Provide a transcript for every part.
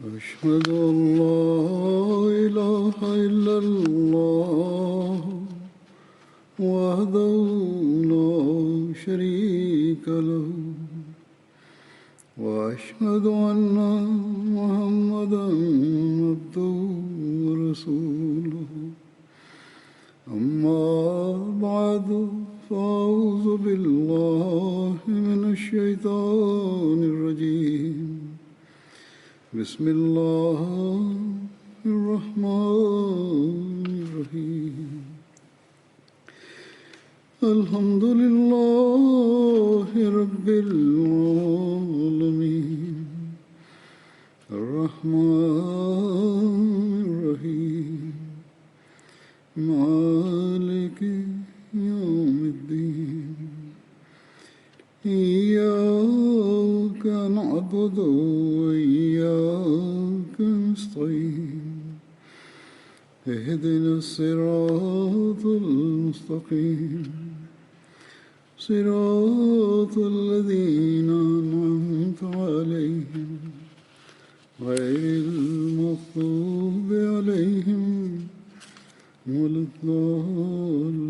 أشهد أن لا إله إلا الله وحده لا شريك له وأشهد أن محمدا عبده ورسوله أما بعد فأعوذ بالله من الشيطان الرجيم بسم الله الرحمن الرحيم الحمد لله رب العالمين الرحمن الرحيم مالك يوم الدين إياك نعبد وإياك نستعين اهدنا الصراط المستقيم صراط الذين أنعمت عليهم غير المغضوب عليهم ولا الضالين.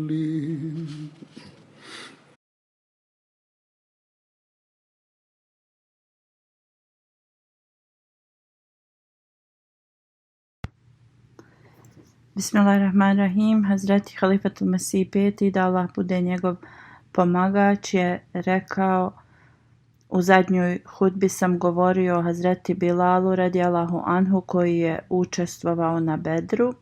Bismillahirrahmanirrahim. Hazreti Halifatul Mesih peti, da Allah bude njegov pomagač, je rekao: u zadnjoj hudbi sam govorio o Hazreti Bilalu radijallahu anhu koji je učestvovao na Bedru.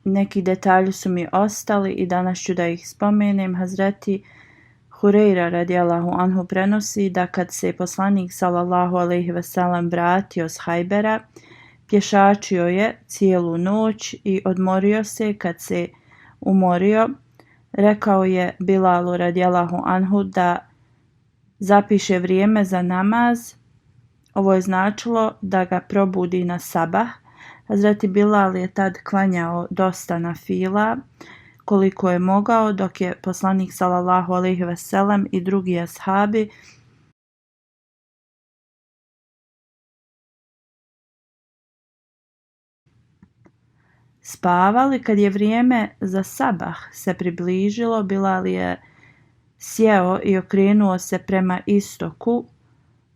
Neki detalji su mi ostali i danas ću da ih spomenem. Hazreti Hureyra radijallahu anhu prenosi da kad se poslanik sallallahu alejhi ve sellem vratio s Hajbera, pješačio je cijelu noć i odmorio se. Kad se umorio, rekao je Bilalu radijallahu anhu da zapiše vrijeme za namaz. Ovo je značilo da ga probudi na sabah. Hazreti Bilal je tad klanjao dosta nafila koliko je mogao, dok je poslanik sallallahu alejhi ve sellem i drugi ashabi spavali. Kad je vrijeme za sabah se približilo, Bilal je sjeo i okrenuo se prema istoku,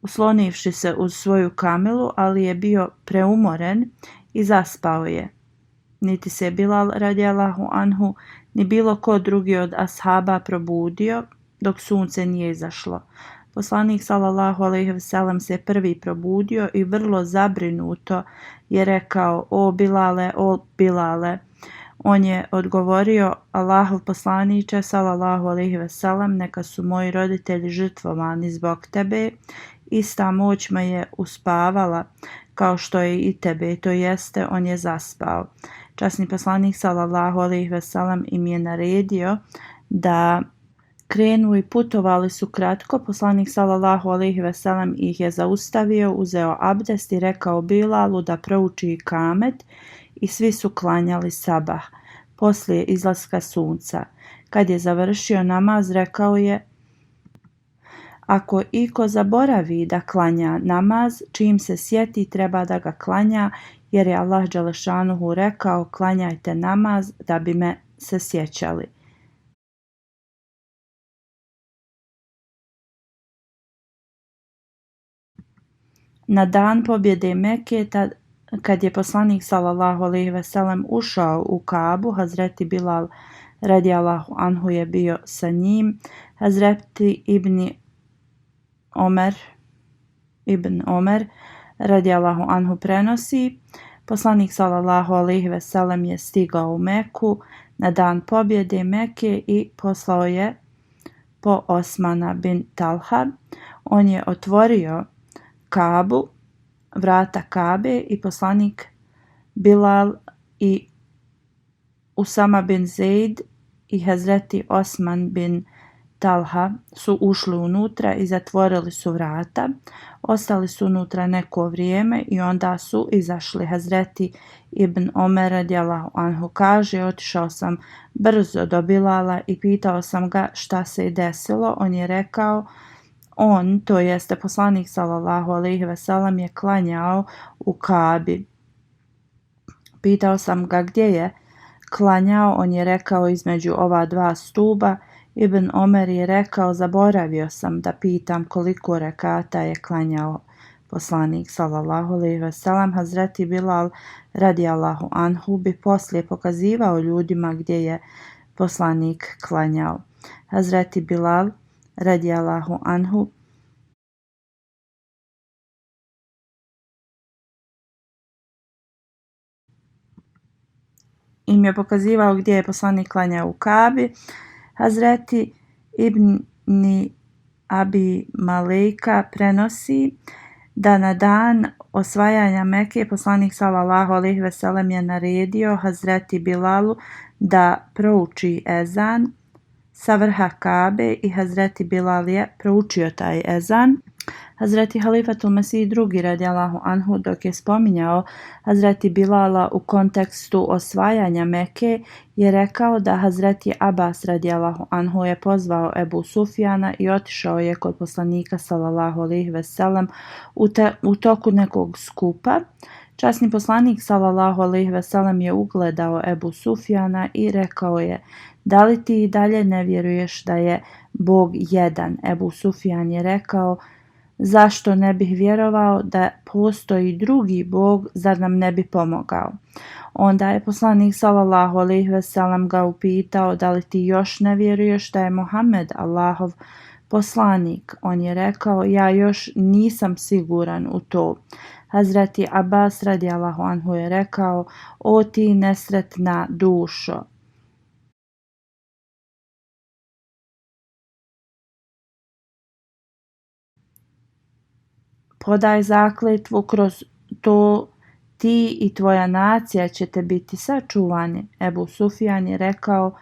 uslonivši se uz svoju kamilu, ali je bio preumoren i zaspao je. Niti se Bilal radijallahu anhu ni bilo ko drugi od ashaba probudio dok sunce nije izašlo. Poslanik sallallahu alejhi ve sellem se prvi probudio i vrlo zabrinuto je rekao: o Bilale, o Bilale. On je odgovorio: Allahov poslaniče sallallahu alejhi ve sellem, neka su moji roditelji žrtvovani zbog tebe. Ista moć me je uspavala kao što je i tebe, to jeste on je zaspao. Časni poslanik sallallahu alejhi ve sellem im je naredio da krenu i putovali su kratko. Poslanik sallallahu alejhi ve sellem ih je zaustavio, uzeo abdest i rekao Bilalu da prouči kamet i svi su klanjali sabah poslije izlaska sunca. Kad je završio namaz, rekao je: ako iko zaboravi da klanja namaz, čim se sjeti treba da ga klanja, jer je Allah dželešanuhu rekao: klanjajte namaz da bi me se sjećali. Na dan pobjede Mekke, kad je poslanik sallallahu alejhi ve sellem ušao u Kabu, Hazreti Bilal radijallahu anhu je bio sa njim. Hazreti ibn Omer radijallahu anhu prenosi: poslanik sallallahu alejhi ve sellem je stigao u Meku na dan pobjede Mekke i poslao je po Osmana bin Talha. On je otvorio Kabu, vrata Kabe, i poslanik Bilal i Usama bin Zaid i Hazreti Osman bin Talha su ušli unutra i zatvorili su vrata. Ostali su unutra neko vrijeme i onda su izašli. Hazreti ibn Omer radijallahu anhu kaže: otišao sam brzo do Bilala i pitao sam ga šta se je desilo. On je rekao: On, to jeste poslanik sallallahu alejhi ve sellem, je klanjao u Kabi. Pitao sam ga gdje je klanjao, on je rekao između ova dva stuba. Ibn Omer je rekao, zaboravio sam da pitam koliko rekata je klanjao poslanik sallallahu alejhi ve sellem. Hazreti Bilal radijallahu anhu bi poslije pokazivao ljudima gdje je poslanik klanjao. Hazreti Bilal radijallahu anhu im je pokazivao gdje je poslanik klanjao u Kabi. Hazreti Ibn Abi Malejka prenosi da na dan osvajanja Mekke poslanik sallallahu alejhi ve sellem je naredio Hazreti Bilalu da prouči ezan sa vrha Kabe i Hazreti Bilal je proučio taj ezan. Hazreti Halifatul Mesih II radijallahu anhu dok je spominjao Hazreti Bilala u kontekstu osvajanja Mekke je rekao da Hazreti Abbas radijallahu anhu je pozvao Ebu Sufjana i otišao je kod poslanika sallallahu alejhi ve sellem u toku nekog skupa. Časni poslanik sallallahu alejhi ve sellem je ugledao Ebu Sufjana i rekao je: da li ti i dalje ne vjeruješ da je Bog jedan? Ebu Sufjan je rekao: zašto ne bih vjerovao da postoji drugi Bog, zar nam ne bi pomogao? Onda je poslanik sallallahu alejhi ve sellem ga upitao: da li ti još ne vjeruješ da je Muhammed Allahov poslanik? On je rekao: ja još nisam siguran u to. Hazreti Abbas radijallahu anhu je rekao: o ti nesretna dušo! Podaj zakletvu, kroz to ti i tvoja nacija ćete biti sačuvani. Ebu Sufjan je rekao: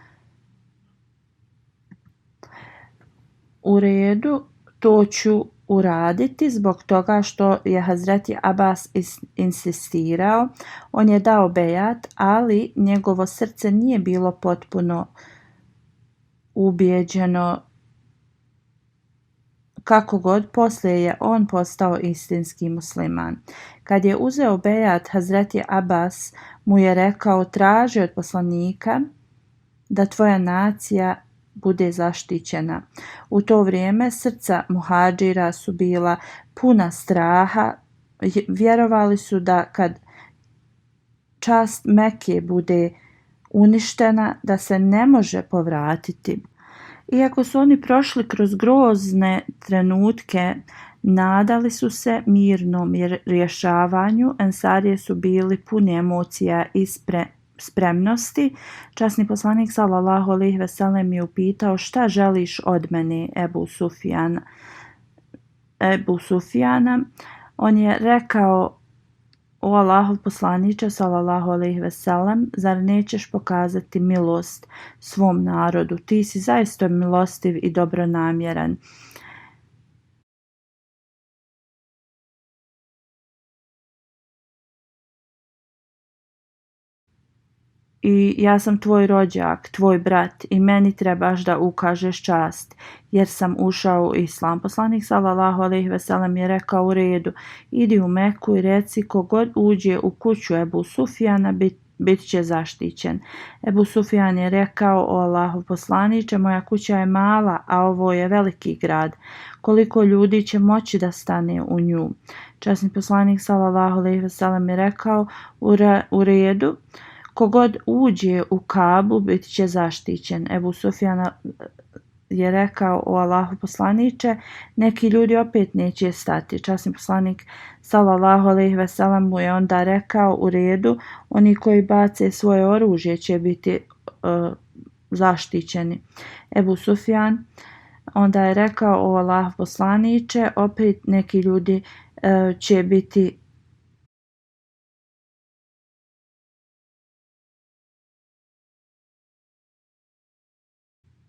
u redu, to ću uraditi. Zbog toga što je Hazreti Abbas insistirao, on je dao bejat, ali njegovo srce nije bilo potpuno ubijeđeno. Kako god, poslije je on postao istinski musliman. Kad je uzeo bejat, Hazreti Abbas mu je rekao: traži od poslanika da tvoja nacija bude zaštićena. U to vrijeme srca muhadžira su bila puna straha. Vjerovali su da kad čast Mekke bude uništena, da se ne može povratiti. Iako su oni prošli kroz grozne trenutke, nadali su se mirnom rješavanju. Ensarije su bili puni emocija i spremnosti. Časni poslanik sallallahu alejhi ve sellem je upitao: šta želiš od mene, Ebu Sufjana? On je rekao: o Allahov poslaniče sallallahu alejhi ve sellem, zar nećeš pokazati milost svom narodu? Ti si zaista milostiv i dobronamjeran. I ja sam tvoj rođak, tvoj brat i meni trebaš da ukažeš čast, jer sam ušao u islam. Poslanik sallallahu alejhi ve sellem je rekao: u redu, idi u Meku i reci kogod uđe u kuću Ebu Sufjana bit će zaštićen. Ebu Sufjan je rekao: o Allahov poslaniče, moja kuća je mala, a ovo je veliki grad. Koliko ljudi će moći da stane u nju? Časni poslanik sallallahu alejhi ve sellem je rekao: u redu, kogod uđe u Kabu bit će zaštićen. Ebu Sufjan je rekao: o Allahu poslaniče, neki ljudi opet neće stati. Časni poslanik sallallahu alejhi ve sellem mu je onda rekao: u redu, oni koji bace svoje oružje će biti zaštićeni. Ebu Sufjan onda je rekao: o Allahu poslaniče, opet neki ljudi će biti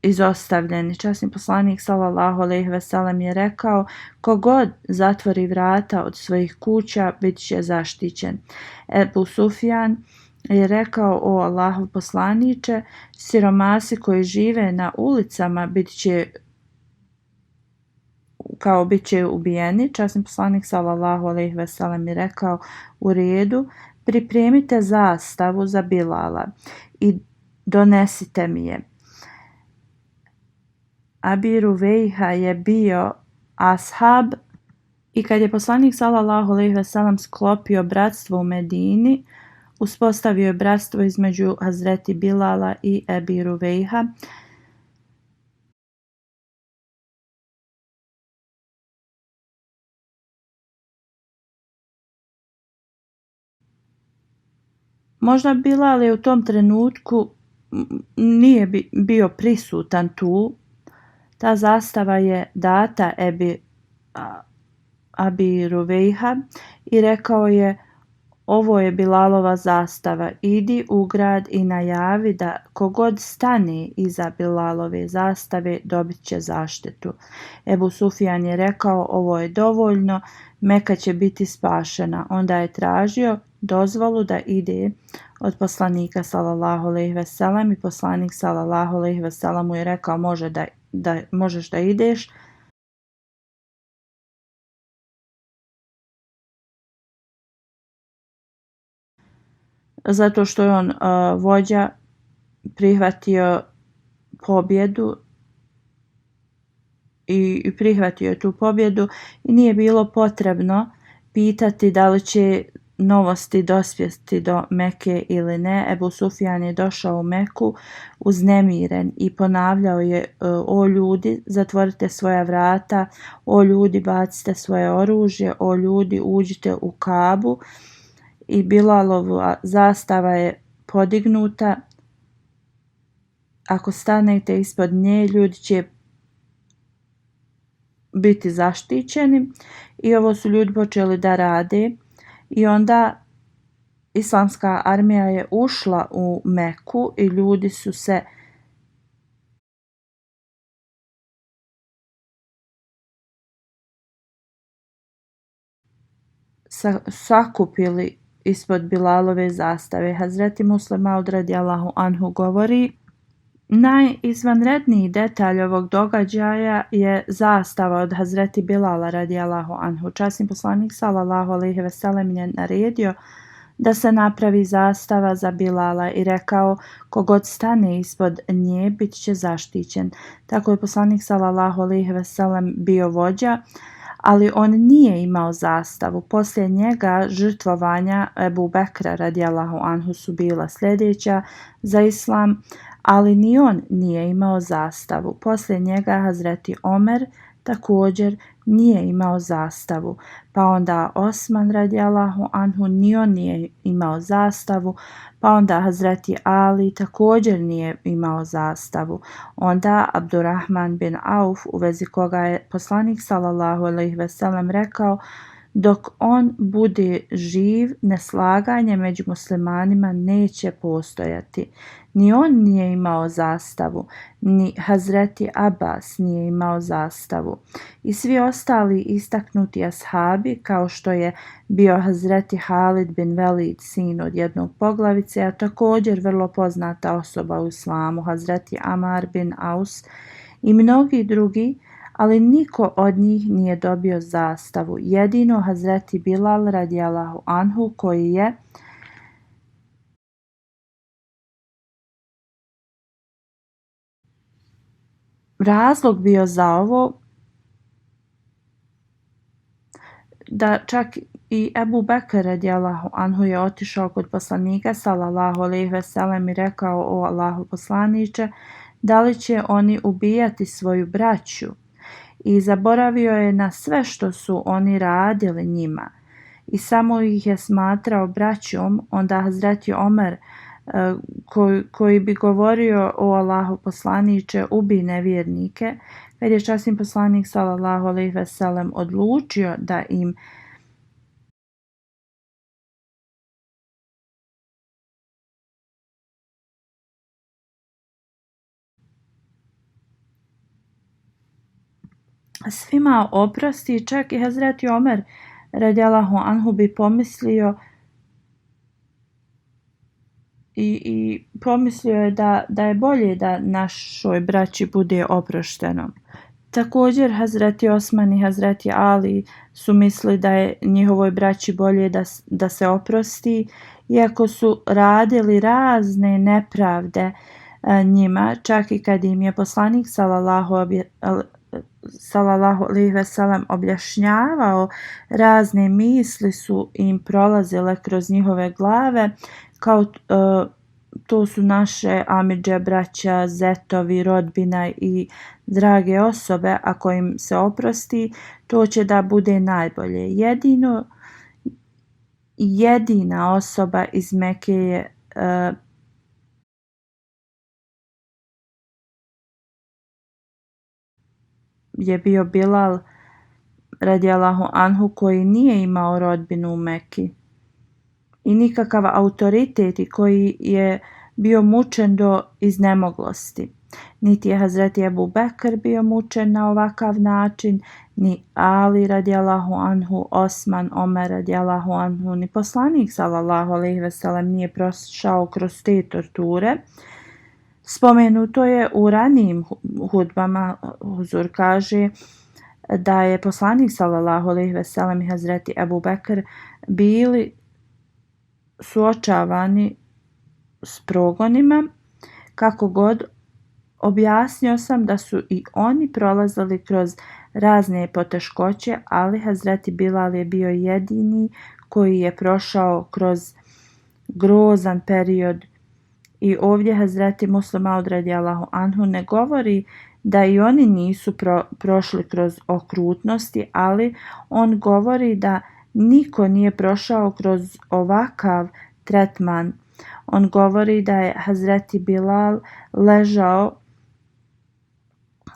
izostavljeni. Časni poslanik sallallahu alejhi ve sellem je rekao: kogod zatvori vrata od svojih kuća bit će zaštićen. Ebu Sufjan je rekao: o Allahov poslaniče, siromasi koji žive na ulicama bit će kao bit će ubijeni. Časni poslanik sallallahu alejhi ve sellem je rekao: u redu, pripremite zastavu za Bilala i donesite mi je. Abi Ruvejha je bio ashab i kad je poslanik sallallahu alejhi ve sellem sklopio bratstvo u Medini, uspostavio je bratstvo između Hazreti Bilala i Abi Ruvejha. Možda Bilal je u tom trenutku nije bio prisutan tu. Ta zastava je data Abi Ruvejha i rekao je: ovo je Bilalova zastava, idi u grad i najavi da kogod stane iza Bilalove zastave dobit će zaštitu. Ebu Sufjan je rekao: ovo je dovoljno, Meka će biti spašena. Onda je tražio dozvolu da ide od poslanika sallallahu alejhi ve sellem i poslanik sallallahu alejhi ve sellem mu je rekao: možeš da ideš. Zato što je on vođa, prihvatio pobjedu i prihvatio je tu pobjedu i nije bilo potrebno pitati da li će novosti dospjeti do Meke ili ne. Ebu Sufjan je došao u Meku uznemiren i ponavljao je: o ljudi, zatvorite svoja vrata, o ljudi, bacite svoje oružje, o ljudi, uđite u Kabu. I Bilalova zastava je podignuta. Ako stanete ispod nje, ljudi će biti zaštićeni. I ovo su ljudi počeli da rade. I onda islamska armija je ušla u Meku i ljudi su se sakupili ispod Bilalove zastave. Hazreti Muslim Maud radijallahu anhu govori: najizvanredniji detalj ovog događaja je zastava od Hazreti Bilala radijallahu anhu. Časni poslanik sallallahu alejhi ve sellem je naredio da se napravi zastava za Bilala i rekao: kogod stane ispod nje bit će zaštićen. Tako je poslanik sallallahu alejhi ve sellem bio vođa, ali on nije imao zastavu. Poslije njega žrtvovanja Ebu Bekra radijallahu anhu su bila sljedeća za islam, ali ni on nije imao zastavu. Poslije njega Hazreti Omer također nije imao zastavu. Pa onda Osman radijallahu anhu, ni on nije imao zastavu. Pa onda Hazreti Ali također nije imao zastavu. Onda Abdurrahman bin Auf, u vezi koga je poslanik sallallahu alejhi ve sellem rekao: dok on bude živ, neslaganje među muslimanima neće postojati. Ni on nije imao zastavu, ni Hazreti Abbas nije imao zastavu. I svi ostali istaknuti ashabi, kao što je bio Hazreti Halid bin Velid, sin od jednog poglavice, a također vrlo poznata osoba u islamu, Hazreti Amar bin Aus i mnogi drugi, ali niko od njih nije dobio zastavu. Jedino Hazreti Bilal radijallahu anhu, koji je razlog bio za ovo, da čak i Ebu Bekr radijallahu anhu je otišao kod poslanika sallallahu alejhi ve sellem i rekao: o Allahu poslaniče, da li će oni ubijati svoju braću? I zaboravio je na sve što su oni radili njima i samo ih je smatrao braćom. Onda Hazreti Omer, koji bi govorio: o Allahu poslaniče, ubij nevjernike, kad je časni poslanik sallallahu alejhi ve sellem odlučio da im svima oprosti, čak i Hazreti Omer radijallahu anhu bi pomislio i pomislio je da je bolje da našoj braći bude oprošteno. Također Hazreti Osman i Hazreti Ali su mislili da je njihovoj braći bolje da se oprosti, iako su radili razne nepravde njima, čak i kad im je poslanik sallallahu alejhi ve sellem objašnjavao, razne misli su im prolazile kroz njihove glave, kao to su naše amidže, braća, zetovi, rodbina i drage osobe. Ako im se oprosti, to će da bude najbolje. Jedina osoba iz Mekke je bio Bilal radijallahu anhu, koji nije imao rodbinu u Mekki i nikakav autoritet, i koji je bio mučen do iznemoglosti. Niti je Hazreti Ebu Bekr bio mučen na ovakav način, ni Ali radijallahu anhu, Osman, Omer radijallahu anhu, ni poslanik sallallahu alejhi ve sellem nije prošao kroz te torture. Spomenuto je u ranijim hudbama, huzur kaže da je poslanik sallallahu alejhi ve sellem i Hazreti Ebu Bekr bili suočavani s progonima. Kako god, objasnio sam da su i oni prolazili kroz razne poteškoće, ali Hazreti Bilal je bio jedini koji je prošao kroz grozan period. I ovdje Hazreti Muslim Maud radijallahu anhu ne govori da i oni nisu prošli kroz okrutnosti, ali on govori da niko nije prošao kroz ovakav tretman. On govori da je Hazreti Bilal ležao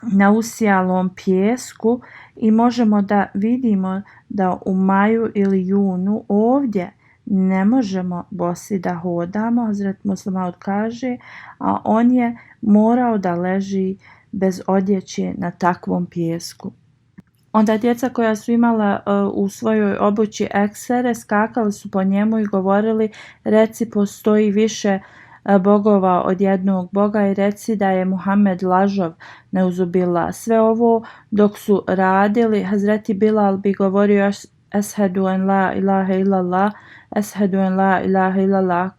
na usijalom pijesku i možemo da vidimo da u maju ili junu ovdje ne možemo bosi da hodamo, Hazret Muslim Maud kaže, a on je morao da leži bez odjeće na takvom pijesku. Onda djeca koja su imala u svojoj obući eksere skakali su po njemu i govorili: reci, postoji više bogova od jednog Boga, i reci da je Muhammed lažov, neuzubillah. Sve ovo dok su radili, Hazreti Bilal bi govorio: Eshhedu en la ilaha illallah, eshhedu en la ilaha illallah,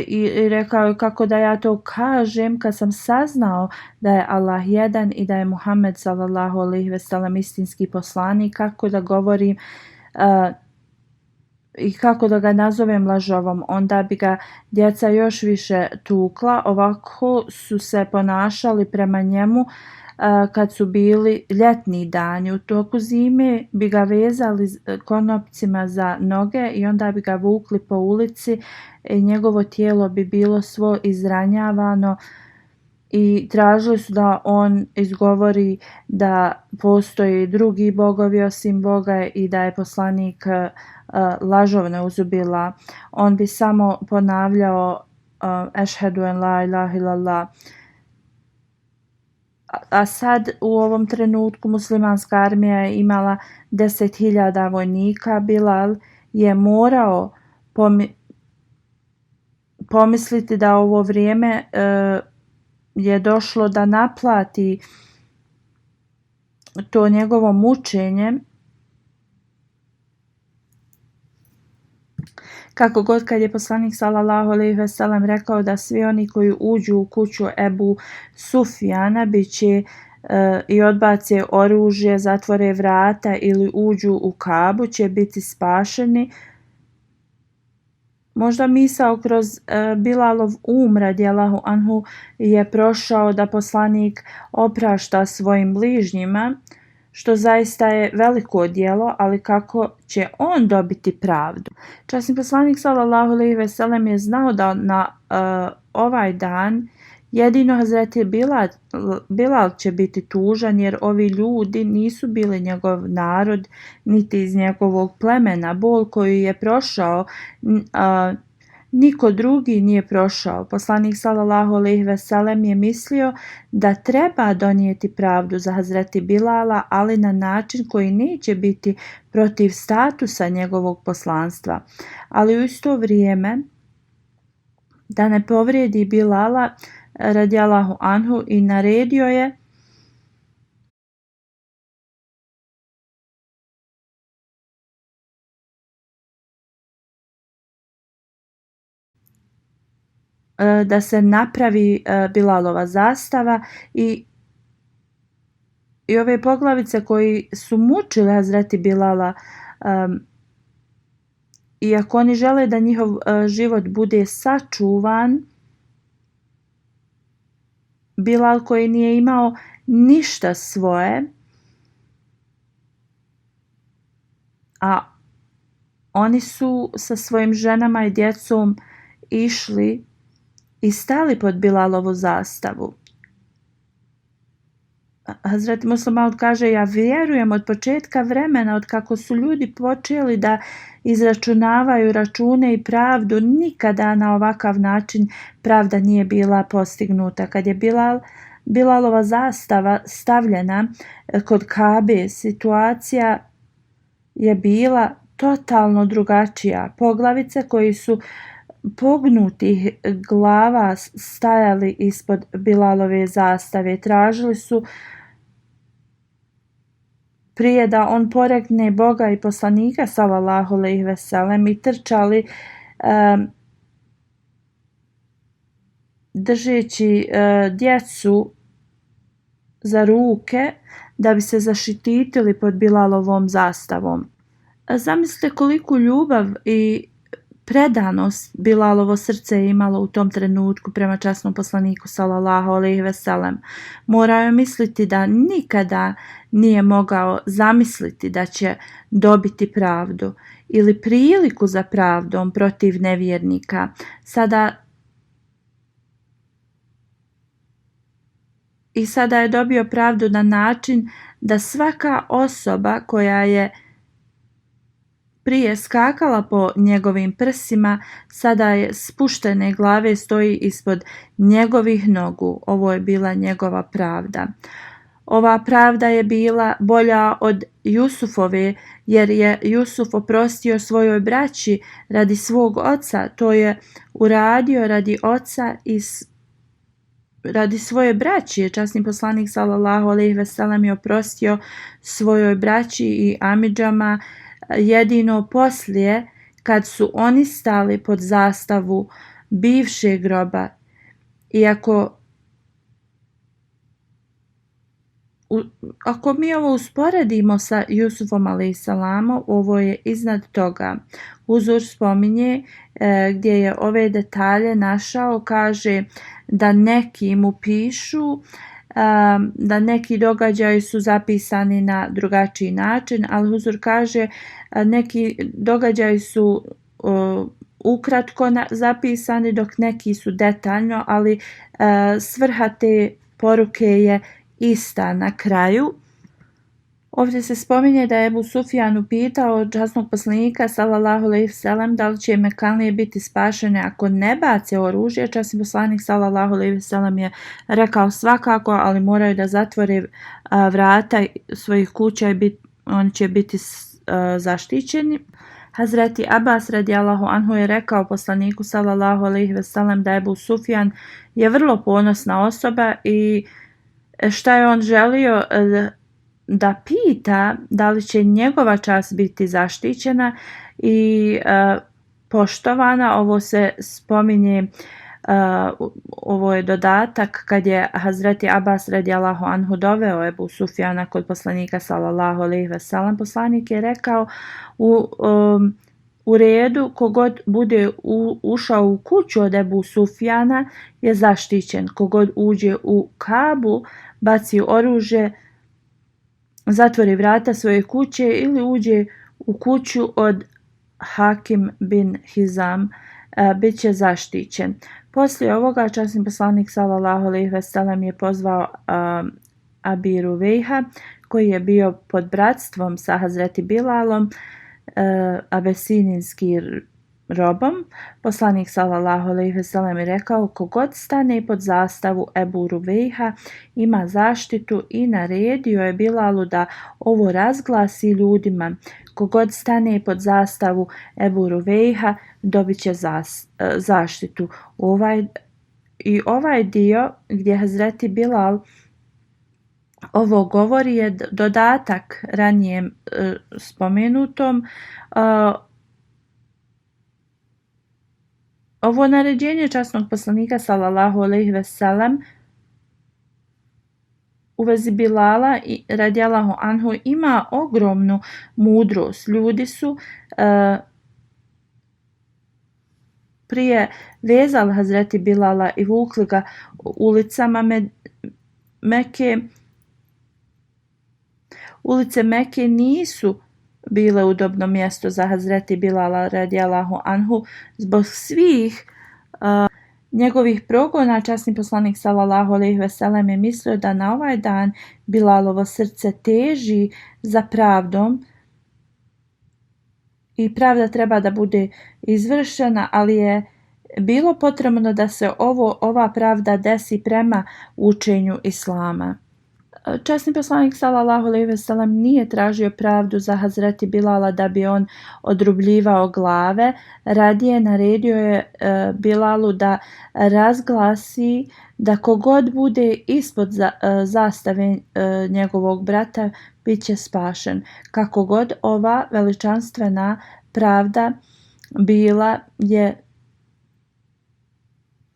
i rekao je: kako da ja to kažem kad sam saznao da je Allah jedan i da je Muhammed sallallahu alejhi ve sellem istinski poslanik, kako da govorim i kako da ga nazovem lažovom. Onda bi ga djeca još više tukla. Ovako su se ponašali prema njemu kad su bili ljetni dani. U toku zime bi ga vezali konopcima za noge i onda bi ga vukli po ulici i njegovo tijelo bi bilo svo izranjavano i tražili su da on izgovori da postoji drugi bogovi osim Boga i da je poslanik lažov, neuzubillah. On bi samo ponavljao ešhedu en la ilaha illallah. A sad u ovom trenutku muslimanska armija je imala 10.000 vojnika. Bilal je morao pomisliti da ovo vrijeme je došlo da naplati to njegovo mučenje. Kako god, kad je poslanik sallallahu alejhi ve sellem rekao da svi oni koji uđu u kuću Ebu Sufjana biće i odbace oružje, zatvore vrata ili uđu u Kabu će biti spašeni, možda misao kroz Bilalov radijallahu anhu je prošao da poslanik oprašta svojim bližnjima, što zaista je veliko djelo, ali kako će on dobiti pravdu? Časni poslanik sallallahu alejhi ve sellem je znao da na ovaj dan jedino Hazreti Bilal će biti tužan, jer ovi ljudi nisu bili njegov narod niti iz njegovog plemena. Bol koju je prošao niko drugi nije prošao. Poslanik sallallahu alejhi ve sellem je mislio da treba donijeti pravdu za Hazreti Bilala, ali na način koji neće biti protiv statusa njegovog poslanstva. Ali u isto vrijeme da ne povrijedi Bilala radijallahu anhu i naredio je da se napravi Bilalova zastava i ove poglavice koji su mučile Hazreti Bilala, i ako oni žele da njihov život bude sačuvan, Bilal koji nije imao ništa svoje, a oni su sa svojim ženama i djecom išli i stali pod Bilalovu zastavu. Hazret Musleh Maud kaže, ja vjerujem od početka vremena, od kako su ljudi počeli da izračunavaju račune i pravdu, nikada na ovakav način pravda nije bila postignuta. Kad je Bilalova zastava stavljena kod Kabe, situacija je bila totalno drugačija. Poglavice koji su pognutih glava stajali ispod Bilalove zastave, tražili su prije da on porekne Boga i poslanika sallallahu alejhi ve sellem i trčali držeći djecu za ruke da bi se zaštitili pod Bilalovom zastavom. Zamislite koliku ljubav i predanost Bilalovo srce je imalo u tom trenutku prema časnom poslaniku sallallahu alejhi ve sellem. Morao je misliti da nikada nije mogao zamisliti da će dobiti pravdu ili priliku za pravdom protiv nevjernika. Sada je dobio pravdu na način da svaka osoba koja je prije skakala po njegovim prsima, sada je spuštene glave stoji ispod njegovih nogu. Ovo je bila njegova pravda. Ova pravda je bila bolja od Jusufove, jer je Jusuf oprostio svojoj braći radi svog oca. To je uradio radi oca i radi svoje braće. Časni poslanik sallallahu alejhi ve sellem je oprostio svojoj braći i amidžama jedino poslije kad su oni stali pod zastavu bivšeg groba. Iako ako mi ovo usporedimo sa Jusufom alejsalamom, ovo je iznad toga. Huzur spominje gdje je ove detalje našao, kaže da neki mu pišu, da neki događaji su zapisani na drugačiji način, ali Huzur kaže neki događaji su ukratko zapisani, dok neki su detaljno, ali svrha te poruke je ista na kraju. Ovdje se spominje da je Ebu Sufjan upitao časnog poslanika sallallahu alejhi ve sellem da li će Mekanlije biti spašene ako ne bace oružje. Časni poslanik sallallahu alejhi ve sellem je rekao svakako, ali moraju da zatvore vrata svojih kuća i oni će biti zaštićeni. Hazreti Abbas radijallahu anhu je rekao poslaniku sallallahu alejhi ve sellem da Ebu Sufjan je vrlo ponosna osoba i šta je on želio da pita da li će njegova čast biti zaštićena i poštovana. Ovo se spominje, ovo je dodatak kad je Hazreti Abbas radijallahu anhu doveo Ebu Sufjana kod poslanika sallallahu alejhi ve sellem. Poslanik je rekao u redu, kogod bude ušao u kuću od Ebu Sufjana je zaštićen. Kogod uđe u Kabu, baci oružje, zatvori vrata svoje kuće ili uđe u kuću od Hakim bin Hizam, bit će zaštićen. Poslije ovoga časni poslanik sallallahu alejhi ve sellem je pozvao Abi Ruvejha, koji je bio pod bratstvom sa Hazreti Bilalom, abesinijski robom. Poslanik sallallahu alejhi ve sellem je rekao: kogod stane pod zastavu Ebu Ruvejha ima zaštitu i naredio je Bilalu da ovo razglasi ljudima. Kogod stane pod zastavu Ebu Ruvejha dobit će zaštitu. Ovaj dio gdje Hazreti Bilal ovo govori je dodatak ranije spomenutom. Ovo naređenje časnog poslanika sallallahu alejhi ve sellem u vezi Bilala i radijallahu anhu ima ogromnu mudrost. Ljudi su prije vezali Hazreti Bilala i vukli ga ulicama Mekke. Ulice Mekke nisu bile udobno mjesto za Hazreti Bilala radijallahu anhu zbog svih njegovih progona. Časni poslanik sallallahu alejhi ve sellem je mislio da na ovaj dan Bilalovo srce teži za pravdom i pravda treba da bude izvršena, ali je bilo potrebno da se ova pravda desi prema učenju Islama. Časni poslanik sallallahu alejhi ve sellem nije tražio pravdu za Hazreti Bilala da bi on odrubljivao glave. Radije naredio je Bilalu da razglasi da kogod bude ispod zastave njegovog brata bit će spašen. Kako god ova veličanstvena pravda bila je,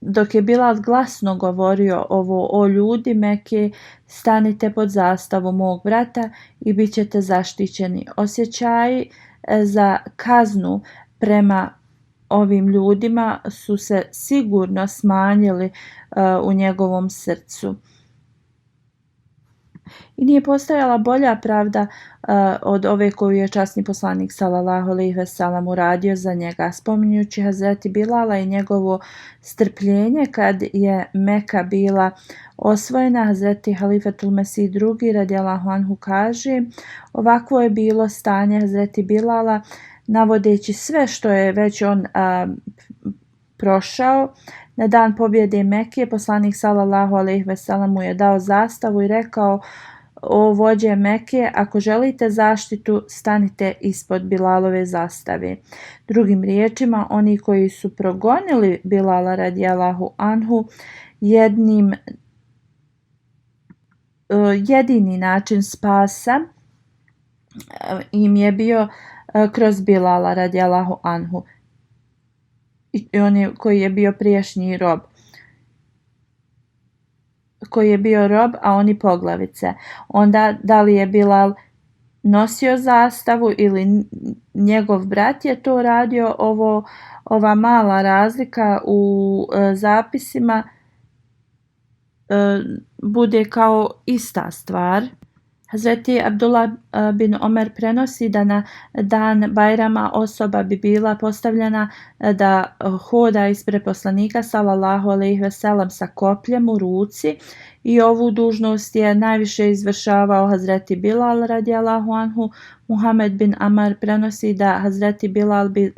dok je Bilal glasno govorio ovo: o ljudi Mekke, stanite pod zastavu mog brata i bit ćete zaštićeni. Osjećaji za kaznu prema ovim ljudima su se sigurno smanjili u njegovom srcu. I nije postojala bolja pravda od ove koju je časni poslanik sallallahu alejhi ve sellem uradio za njega. Spominjući Hazreti Bilala i njegovo strpljenje kad je Meka bila osvojena, Hazreti Halifetul Mesih II radijallahu anhu kaže: ovakvo je bilo stanje Hazreti Bilala navodeći sve što je već on prošao. Na dan pobjede Mekke poslanik sallallahu alejhi ve sellem mu je dao zastavu i rekao: o vođe Mekke, ako želite zaštitu, stanite ispod Bilalove zastave. Drugim riječima, oni koji su progonili Bilala radijallahu anhu, jedini način spasa im je bio kroz Bilala radijallahu anhu. I on koji je bio prijašnji rob, a oni poglavice. Onda da li je Bilal nosio zastavu ili njegov brat je to radio, ova mala razlika u zapisima bude kao ista stvar. Hazreti Abdullah bin Omer prenosi da na dan Bajrama osoba bi bila postavljena da hoda ispred poslanika sallallahu alejhi ve sellem sa kopljem u ruci i ovu dužnost je najviše izvršavao Hazreti Bilal radijallahu anhu. Muhammed bin Amar prenosi da Hazreti Bilal bi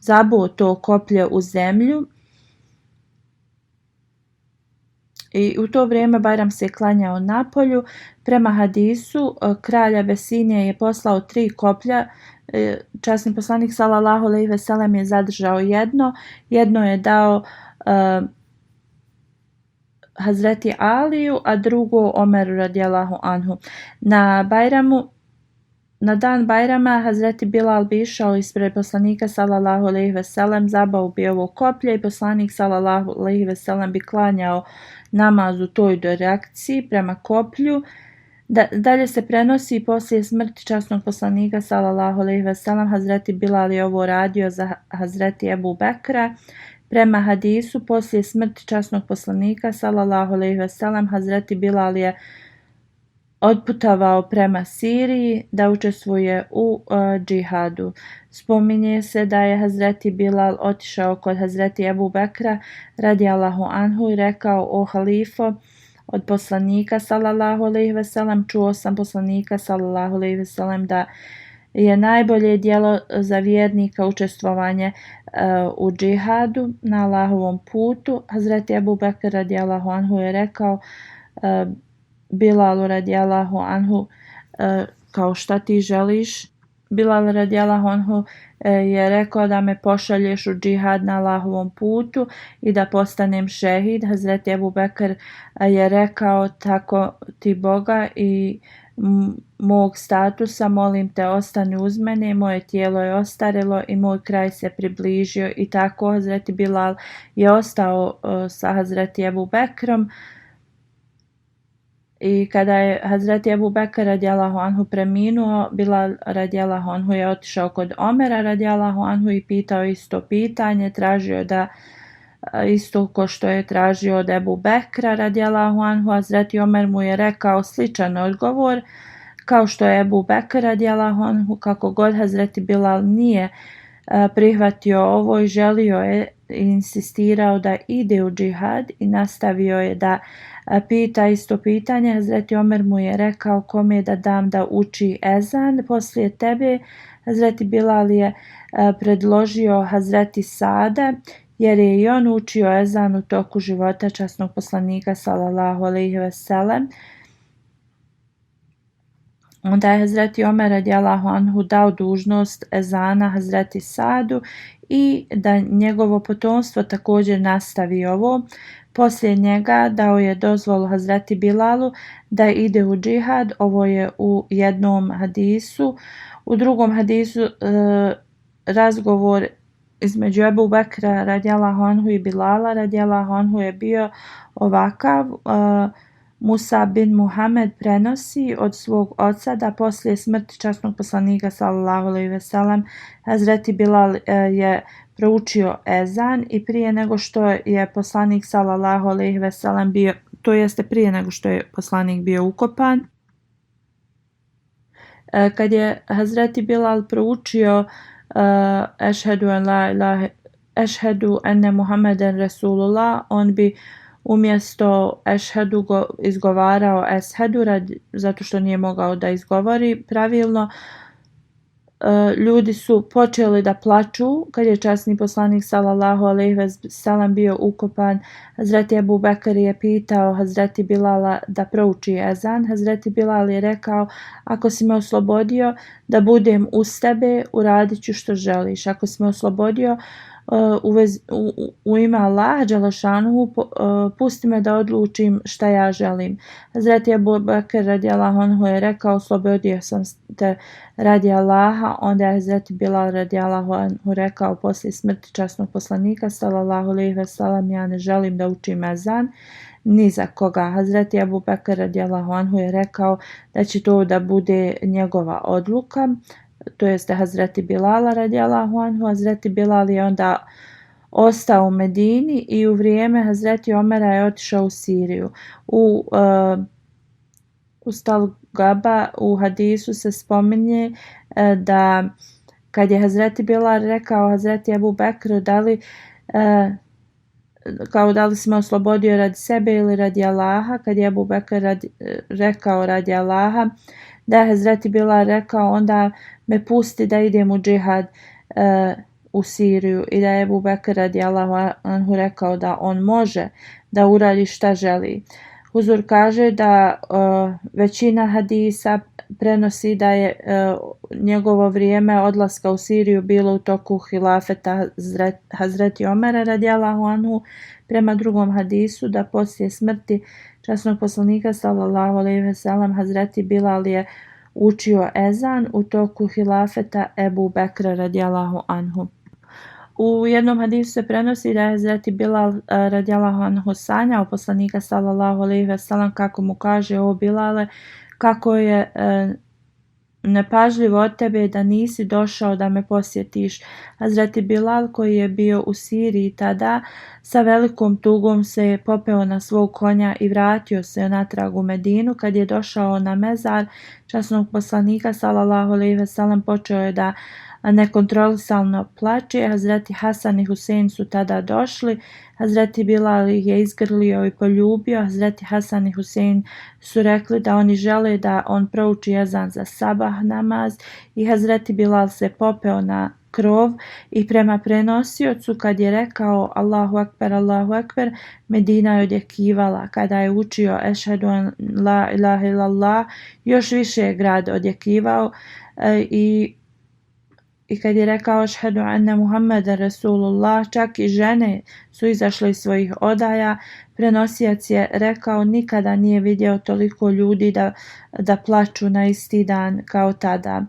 zabuo to koplje u zemlju. I u to vrijeme Bajram se klanjao na polju. Prema hadisu kralja Vesinije je poslao 3 koplja. Časni poslanik sallallahu alejhi ve sellem je zadržao jedno je dao Hazreti Aliju, a drugo Omeru radijallahu anhu. Na dan Bajrama Hazreti Bilal bi išao ispred poslanika sallallahu alejhi ve sellem, zabao bi ovo koplje i poslanik sallallahu alejhi ve sellem bi klanjao namaz u toj direkciji prema koplju. Dalje se prenosi poslije smrti časnog poslanika sallallahu alejhi ve sellem Hazreti Bilal je ovo radio za Hazreti Ebu Bekra. Prema hadisu poslije smrti časnog poslanika sallallahu alejhi ve sellem Hazreti Bilal je otputovao prema Siriji da učestvuje u džihadu. Spominje se da je Hazreti Bilal otišao kod Hazreti Ebu Bekra radijallahu anhu i rekao: o halifo, od poslanika sallallahu alejhi ve sellem čuo sam poslanika sallallahu alejhi ve sellem da je najbolje djelo za vjernika učestvovanje u džihadu na Allahovom putu. Hazreti Ebu Bekr radijallahu anhu je rekao Bilalu radijallahu anhu, kao šta ti želiš? Bilal radijallahu anhu je rekao da me pošalješ u džihad na Allahovom putu i da postanem šehid. Hazreti Ebu Bekr je rekao tako ti Boga i mog statusa, molim te ostani uz mene, moje tijelo je ostarilo i moj kraj se približio. I tako Hazreti Bilal je ostao sa Hazreti Ebu Bekrom. I kada je Hazreti Ebu Bekr radijallahu anhu preminuo, Bilal radijallahu anhu je otišao kod Omera radijallahu anhu i pitao isto pitanje, tražio da isto ko što je tražio od Ebu Bekra radijallahu anhu. Hazreti Omer mu je rekao sličan odgovor kao što je Ebu Bekr radijallahu anhu. Kako god Hazreti Bilal nije prihvatio ovo i želio je, insistirao da ide u džihad i nastavio je da pita isto pitanje. Hazreti Omer mu je rekao kome da dam da uči ezan poslije tebe. Hazreti Bilal je predložio Hazreti Sada jer je i on učio ezan u toku života časnog poslanika sallallahu alejhi ve sellem. Onda je Hazreti Omer radijallahu anhu dao dužnost ezana Hazreti Sadu i da njegovo potomstvo također nastavi ovo. Poslije njega dao je dozvolu Hazreti Bilalu da ide u džihad. Ovo je u jednom hadisu. U drugom hadisu razgovor između Ebu Bekra radijallahu anhu i Bilala radijallahu anhu je bio ovakav. Musa bin Muhammed prenosi od svog oca da poslije smrti časnog poslanika sallallahu alejhi ve sellem Hazreti Bilal je proučio ezan i prije nego što je poslanik sallallahu alejhi ve sellem bio, to jeste prije nego što je poslanik bio ukopan, kad je Hazreti Bilal proučio ešhedu enne Muhammeden Rasulullah, on bi umjesto ešhedu izgovarao eshedu zato što nije mogao da izgovori pravilno. Ljudi su počeli da plaču kad je časni poslanik sallallahu alejhi ve sellem bio ukopan. Hazreti Ebu Bekr je pitao Hazreti Bilala da prouči ezan. Hazreti Bilal je rekao ako si me oslobodio da budem uz tebe, uradit ću što želiš. Ako si me oslobodio u ime Allaha dželešanuhu, pusti me da odlučim šta ja želim. Hazreti Ebu Bekr radijallahu anhu je rekao oslobodio sam te radi Allaha. Onda je Hazreti Bilal radijallahu anhu rekao poslije smrti časnog poslanika sallallahu alejhi ve sellem ja ne želim da učim ezan ni za koga. Hazreti Ebu Bekr radijallahu anhu je rekao da će to da bude njegova odluka, to jeste Hazreti Bilala radijallahu anhu. Hazreti Bilal je onda ostao u Medini i u vrijeme Hazreti Omera je otišao u Siriju. U Stalgaba u hadisu se spominje da kad je Hazreti Bilal rekao Hazreti Ebu Bekru da li si me oslobodio radi sebe ili radi Allaha, kad je Ebu Bekr rekao radi Allaha, da je Hazreti Bilal rekao onda me pusti da idem u džihad u Siriju, i da je Ebu Bekr radijallahu anhu rekao da on može da uradi šta želi. Huzur kaže da većina hadisa prenosi da je njegovo vrijeme odlaska u Siriju bilo u toku hilafeta Hazreti Omera radijallahu anhu. Prema drugom hadisu da poslije smrti časnog poslanika sallallahu alejhi ve sellem Hazreti Bilal je učio ezan u toku hilafeta Ebu Bekra radijallahu anhu. U jednom hadisu se prenosi da je Hazreti Bilal radijallahu anhu sanjao poslanika sallallahu alejhi ve sellem kako mu kaže: o Bilale, kako je nepažljivo od tebe da nisi došao da me posjetiš. Hazreti Bilal, koji je bio u Siriji tada, sa velikom tugom se je popeo na svog konja i vratio se natrag u Medinu. Kad je došao na mezar časnog poslanika sallallahu alejhi ve sellem, počeo je da nekontrolisano plače. Hazreti Hasan i Husein su tada došli. Hazreti Bilal ih je izgrlio i poljubio. Hazreti Hasan i Husein su rekli da oni žele da on prouči ezan za sabah namaz i Hazreti Bilal se popeo na krov i prema prenosiocu kad je rekao Allahu Akbar, Medina je odjekivala. Kada je učio Ešhedu an la ilaha illallah, još više je grad odjekivao i kad je rekao Ešhedu anna Muhammeden Rasulullah, čak i žene su izašle iz svojih odaja. Prenosijac je rekao nikada nije vidio toliko ljudi da plaču na isti dan kao tada.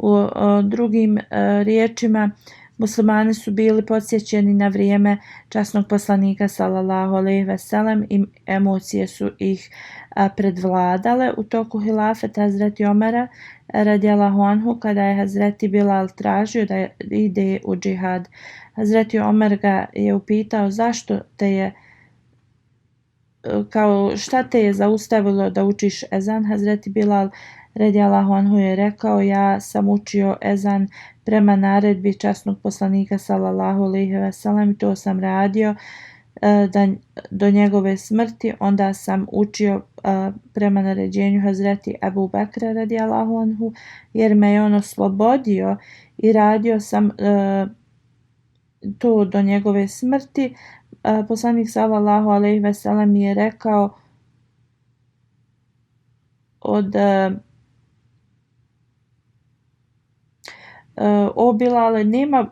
U drugim riječima, muslimani su bili podsjećeni na vrijeme časnog poslanika sallallahu alejhi ve sellem i emocije su ih predvladale. U toku hilafeta Hazreti Omera radijallahu anhu, kada je Hazreti Bilal tražio da ide u džihad, Hazreti Omer ga je upitao šta te je zaustavilo da učiš ezan. Hazreti Bilal radijallahu anhu je rekao, ja sam učio ezan prema naredbi časnog poslanika sallallahu alejhi ve sellem, to sam radio do njegove smrti. Onda sam učio prema naređenju Hazreti Ebu Bekra radijallahu anhu, jer me je on oslobodio i radio sam to do njegove smrti. Poslanik sallallahu alejhi ve sellem je rekao o Bilale, nema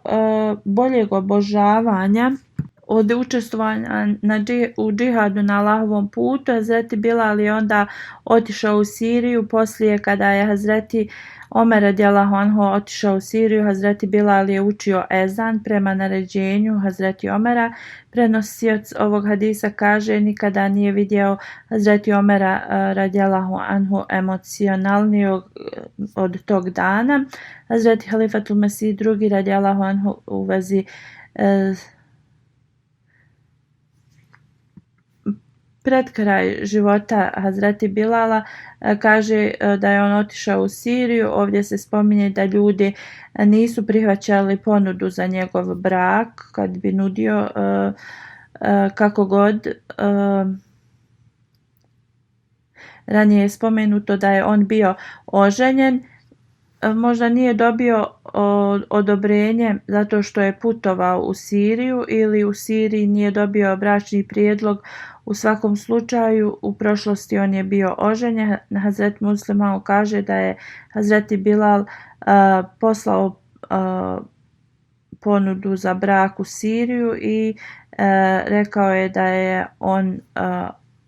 boljeg obožavanja od učestvovanja u džihadu na Allahovom putu. Hazreti Bilal je onda otišao u Siriju. Poslije kada je Hazreti Omer radijallahu anhu otišao u Siriju, Hazreti Bilal je učio ezan prema naređenju Hazreti Omera. Prenosioc ovog hadisa kaže, nikada nije vidio Hazreti Omera radijallahu anhu emocionalnijeg od tog dana. Hazreti Halifatul Mesih II radijallahu anhu u vezi pred kraj života Hazreti Bilala kaže da je on otišao u Siriju. Ovdje se spominje da ljudi nisu prihvaćali ponudu za njegov brak kad bi nudio kako god. Ranije je spomenuto da je on bio oženjen. Možda nije dobio odobrenje zato što je putovao u Siriju ili u Siriji nije dobio bračni prijedlog. U svakom slučaju u prošlosti on je bio oženjen. Hazret Muslim kaže da je Hazreti Bilal poslao ponudu za brak u Siriju i rekao je da je on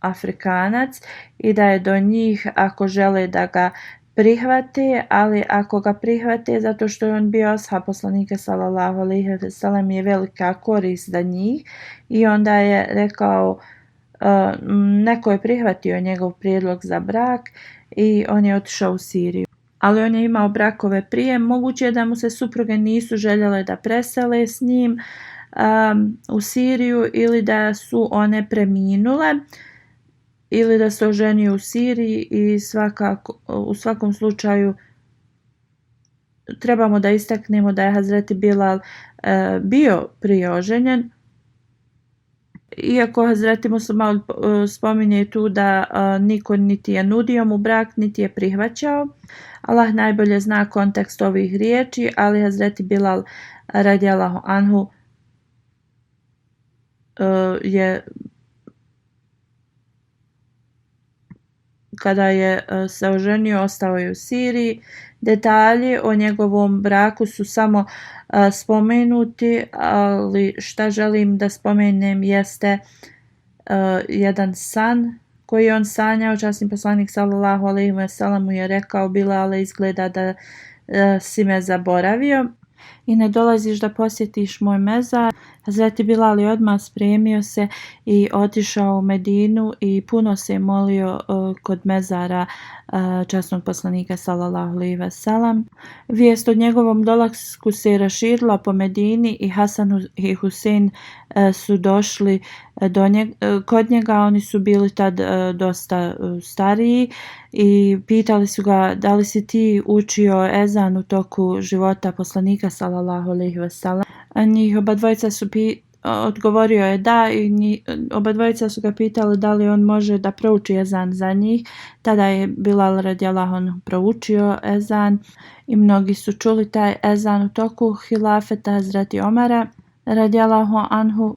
Afrikanac i da je do njih ako žele da ga prihvate, ali ako ga prihvate zato što je on bio ashab poslanika sallallahu alejhi ve sellem je velika korist za njih. I onda je rekao, neko je prihvatio njegov prijedlog za brak i on je otišao u Siriju. Ali on je imao brakove prije. Moguće je da mu se supruge nisu željele da presele s njim u Siriju ili da su one preminule ili da se oženio u Siriji i u svakom slučaju trebamo da istaknemo da je Hazreti Bilal bio prije oženjen. Iako Hazreti Muslim spominje tu da niko niti je nudio mu brak, niti je prihvaćao. Allah najbolje zna kontekst ovih riječi, ali Hazreti Bilal radijallahu anhu je kada je se oženio ostao je u Siriji. Detalji o njegovom braku su samo spomenuti, ali šta želim da spomenem jeste jedan san koji on sanjao. Časni poslanik sallallahu alejhi ve sellem je rekao, Bilale, izgleda da si me zaboravio. i ne dolaziš da posjetiš moj mezar. Hazreti Bilal je odmah spremio se i otišao u Medinu i puno se molio kod mezara časnog poslanika sallallahu alejhi ve sellem. Vijest o njegovom dolasku se raširila po Medini i Hasan i Husein su došli kod njega. Oni su bili tad dosta stariji i pitali su ga da li si ti učio ezan u toku života poslanika sallallahu alejhi ve sellem. Njih oba dvojica su odgovorio je da i oba dvojica su ga pitali da li on može da prouči ezan za njih. Tada je Bilal radijallahu anhu proučio ezan i mnogi su čuli taj ezan u toku hilafeta Hazreti Omara radijallahu anhu.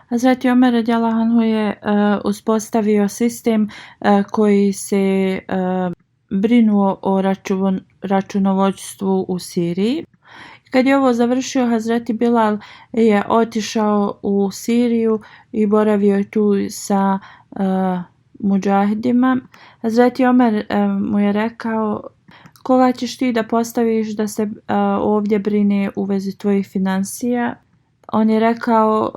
Hazreti Omer radijallahu anhu je uspostavio sistem koji se brinuo o računovodstvu u Siriji. Kad je ovo završio, Hazreti Bilal je otišao u Siriju i boravio je tu sa mudžahidima. Hazreti Omer mu je rekao: koga ćeš ti da postaviš da se ovdje brine u vezi tvojih financija? On je rekao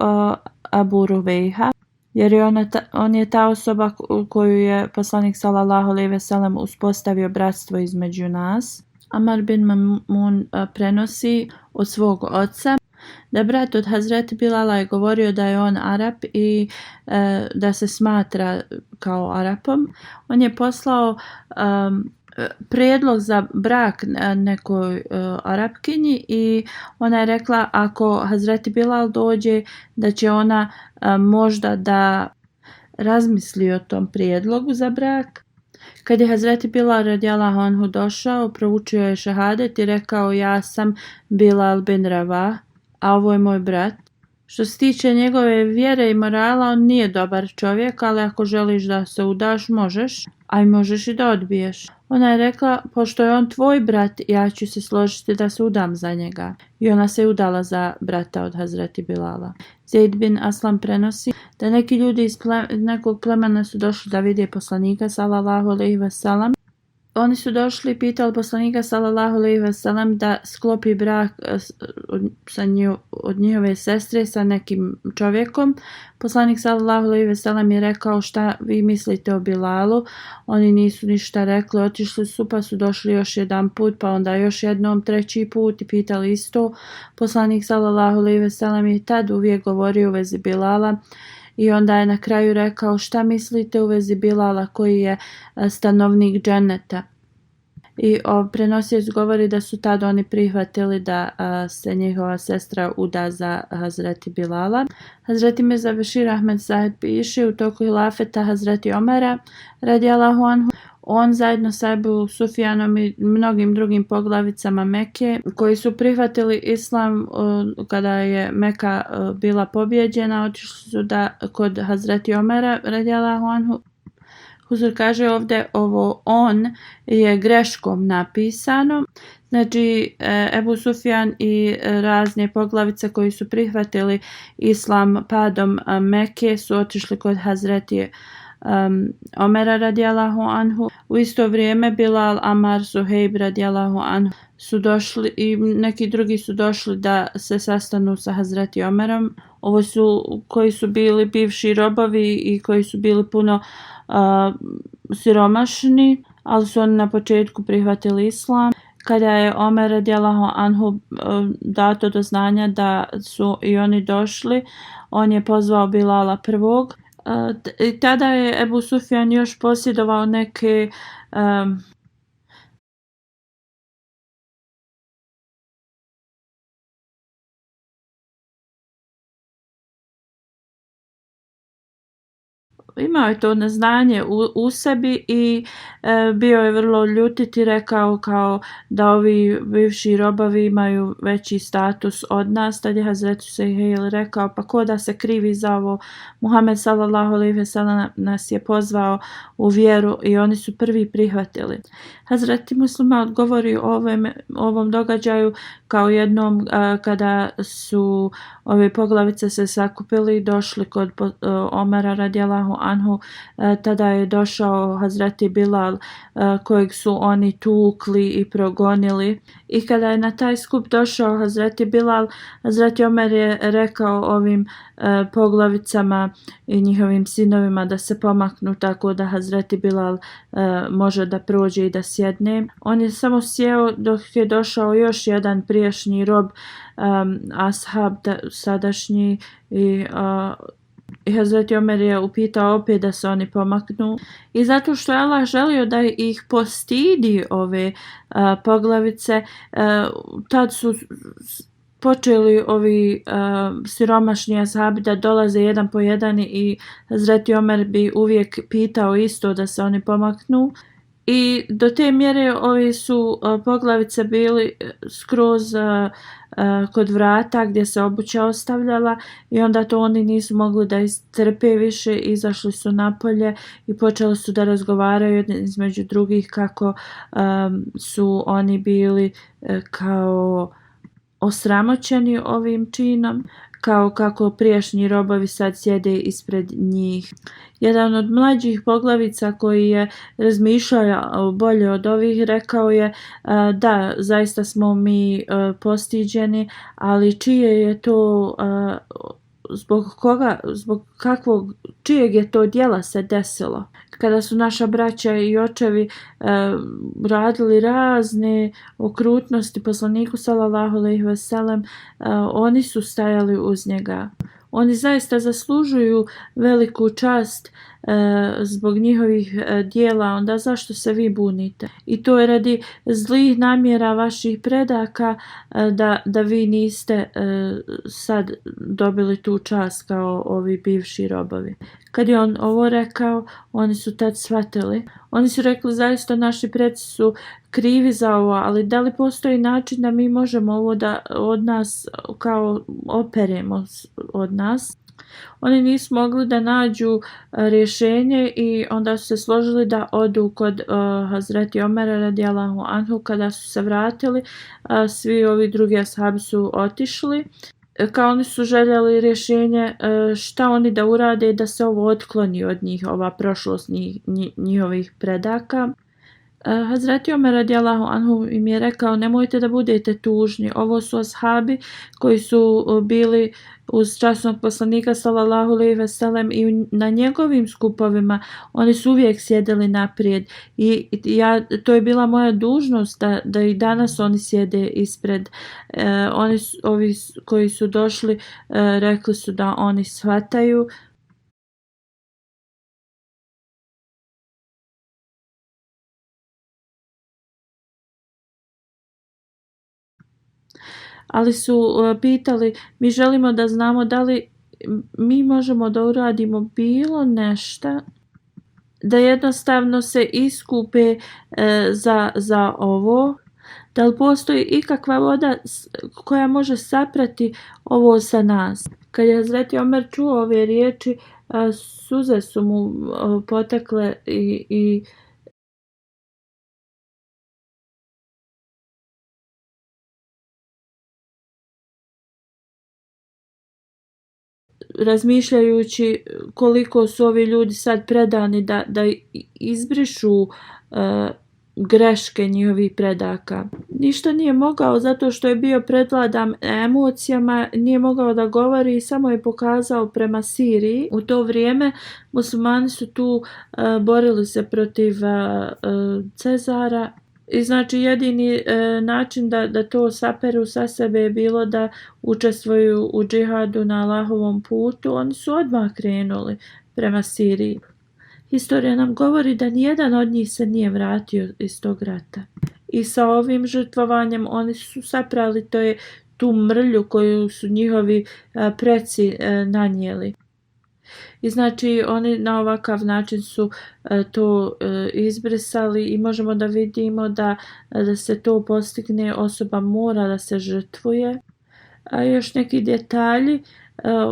Abu Ruvejha, jer je on je ta osoba koju je poslanik sallallahu alejhi ve sellem uspostavio bratstvo između nas. Amar bin Mamun prenosi od svog oca da brat od Hazreti Bilala je govorio da je on Arap i da se smatra kao Arapom. On je poslao prijedlog za brak nekoj Arapkinji i ona je rekla ako Hazreti Bilal dođe da će ona možda da razmisli o tom prijedlogu za brak. Kad je Hazreti Bilal radijallahu anhu došao, proučio je šehadet i rekao: ja sam Bilal bin Rabah, a ovo je moj brat. Što se tiče njegove vjere i morala, on nije dobar čovjek, ali ako želiš da se udaš, možeš, a i možeš i da odbiješ. Ona je rekla: pošto je on tvoj brat, ja ću se složiti da se udam za njega. I ona se udala za brata od Hazreti Bilala. Zeid bin Aslam prenosi da neki ljudi iz nekog plemena su došli da vide poslanika sallallahu alejhi ve sellem. Oni su došli i pitali poslanika sallallahu alejhi ve sellem da sklopi brak od njihove sestre sa nekim čovjekom. Poslanik sallallahu alejhi ve sellem je rekao: šta vi mislite o Bilalu? Oni nisu ništa rekli, otišli su pa su došli još jedan put, pa onda još jednom treći put i pitali isto. Poslanik sallallahu alejhi ve sellem je tad uvijek govorio u vezi Bilala. I onda je na kraju rekao: šta mislite u vezi Bilala koji je stanovnik dženeta? I prenosioc govori da su tad oni prihvatili da se njihova sestra uda za Hazreti Bilala. Hazreti Mirza Bešir Ahmed Zahid piše u toku hilafeta Hazreti Omara radijallahu anhu, on zajedno sa Ebu Sufjanom i mnogim drugim poglavicama Mekke koji su prihvatili islam kada je Meka bila pobjeđena, otišli su kod Hazreti Omara radijallahu anhu. Huzur kaže ovdje ovo on je greškom napisano. Znači Ebu Sufjan i razne poglavice koji su prihvatili islam padom Mekke su otišli kod Hazreti Omera radijallahu anhu. U isto vrijeme Bilal, Amar, Suhejb radijallahu anhu su došli i neki drugi su došli da se sastanu sa Hazreti Omerom. Ovo su koji su bili bivši robovi i koji su bili puno siromašni, ali su oni na početku prihvatili islam. Kada je Omer radijallahu anhu dato do znanja da su i oni došli, on je pozvao Bilala prvog. Tada je Ebu Sufjan još posjedovao neke imao je to neznanje u sebi i bio je vrlo ljutit i rekao kao da ovi bivši robovi imaju veći status od nas. Tad je Hazret Suhejl rekao: pa ko da se krivi za ovo? Muhammed sallallahu alejhi ve sellem nas je pozvao u vjeru i oni su prvi prihvatili. Hazreti Muslima odgovori o ovom događaju kao jednom kada su ove poglavice se sakupili i došli kod Omara radijallahu anhu, tada je došao Hazreti Bilal kojeg su oni tukli i progonili. I kada je na taj skup došao Hazreti Bilal, Hazreti Omer je rekao ovim poglavicama i njihovim sinovima da se pomaknu tako da Hazreti Bilal može da prođe i da sjedne. On je samo sjeo dok je došao još jedan prijašnji rob, ashab sadašnji, i Hazreti Omer je upitao opet da se oni pomaknu. I zato što je Allah želio da ih postidi ove poglavice, tad su počeli ovi siromašni ashabi da dolaze jedan po jedan i Hazreti Omer bi uvijek pitao isto da se oni pomaknu. I do te mjere ovi su poglavice bili skroz kod vrata gdje se obuća ostavljala i onda to oni nisu mogli da istrpe više, izašli su napolje i počeli su da razgovaraju između drugih kako su oni bili kao osramoćeni ovim činom, kao kako prijašnji robovi sad sjede ispred njih. Jedan od mlađih poglavica koji je razmišljao bolje od ovih rekao je da, zaista smo mi postiđeni, ali čije je to, zbog kakvog, čijeg je to djela se desilo? Kada su naša braća i očevi radili razne okrutnosti poslaniku sallallahu alejhi ve sellem, oni su stajali uz njega. Oni zaista zaslužuju veliku čast zbog njihovih dijela, onda zašto se vi bunite? I to je radi zlih namjera vaših predaka da vi niste sad dobili tu čast kao ovi bivši robovi. Kad je on ovo rekao, oni su tad shvatili. Oni su rekli, zaista naši preci su krivi za ovo, ali da li postoji način da mi možemo ovo da od nas kao operemo od nas? Oni nisu mogli da nađu rješenje i onda su se složili da odu kod Hazreti Omera radijallahu anhu. Kada su se vratili, svi ovi drugi ashabi su otišli. Kao oni su željeli rješenje šta oni da urade da se ovo otkloni od njih, ova prošlost njihovih predaka. Hazreti Omer radijallahu anhu im je rekao, nemojte da budete tužni, ovo su ashabi koji su bili uz časnog poslanika sallallahu alejhi ve sellem i na njegovim skupovima oni su uvijek sjedili naprijed i to je bila moja dužnost da i danas oni sjede ispred. Ovi koji su došli rekli su da oni shvataju. Ali su pitali, mi želimo da znamo da li mi možemo da uradimo bilo nešto da jednostavno se iskupe za ovo. Da li postoji ikakva voda koja može saprati ovo sa nas? Kad je Hazreti Omer čuo ove riječi, suze su mu potekle i razmišljajući koliko su ovi ljudi sad predani da izbrišu greške njihovih predaka. Ništa nije mogao zato što je bio predvladan emocijama, nije mogao da govori i samo je pokazao prema Siriji. U to vrijeme muslimani su tu borili se protiv Cezara. I znači jedini način da to saperu sa sebe je bilo da učestvuju u džihadu na Allahovom putu. Oni su odmah krenuli prema Siriji. Historija nam govori da nijedan od njih se nije vratio iz tog rata. I sa ovim žrtvovanjem oni su saprali tu mrlju koju su njihovi preci nanijeli. I znači oni na ovakav način su to izbrisali i možemo da vidimo da se to postigne, osoba mora da se žrtvuje. A još neki detalji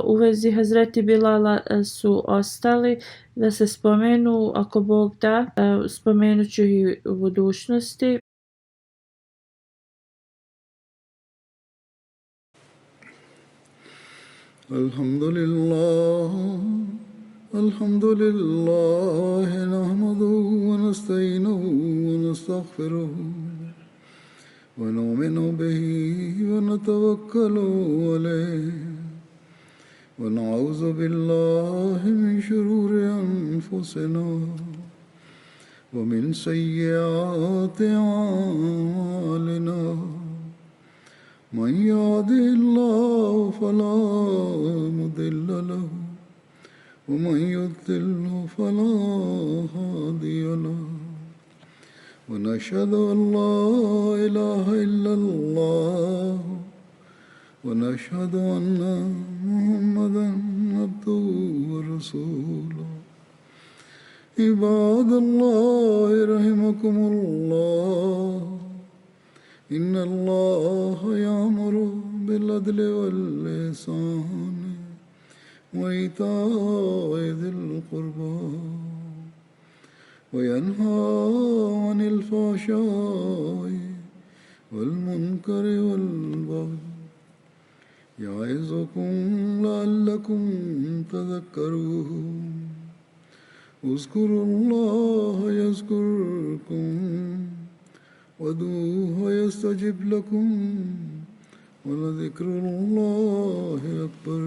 u vezi Hazreti Bilala su ostali da se spomenu, ako Bog da, spomenut ću ih u budućnosti. Alhamdulillah الحمد لله نحمده ونستعينه ونستغفره ونؤمن به ونتوكل عليه ونعوذ بالله من شرور أنفسنا ومن سيئات أعمالنا من يهده الله فلا مضل له ومن يضلل فلا هادي له ونشهد أن لا إله إلا الله ونشهد أن محمدا عبده ورسوله عباد الله رحمكم الله إن الله يأمر بالعدل والإحسان وإيتاء ذي القربى وينهى عن الفحشاء والمنكر والبغي يعظكم لعلكم تذكرون اذكروا الله يذكركم وادعوه يستجب لكم ولذكر الله أكبر